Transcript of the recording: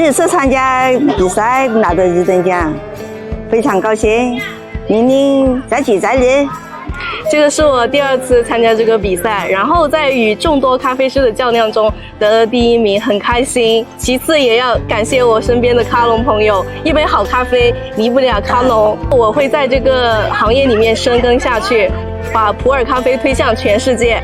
第一次参加比赛拿到1等奖，非常高兴，明年再接再厉。这个是我第2次参加这个比赛，然后在与众多咖啡师的较量中得了第1名，很开心。其次也要感谢我身边的咖农朋友，一杯好咖啡离不了咖农。我会在这个行业里面深耕下去，把普洱咖啡推向全世界。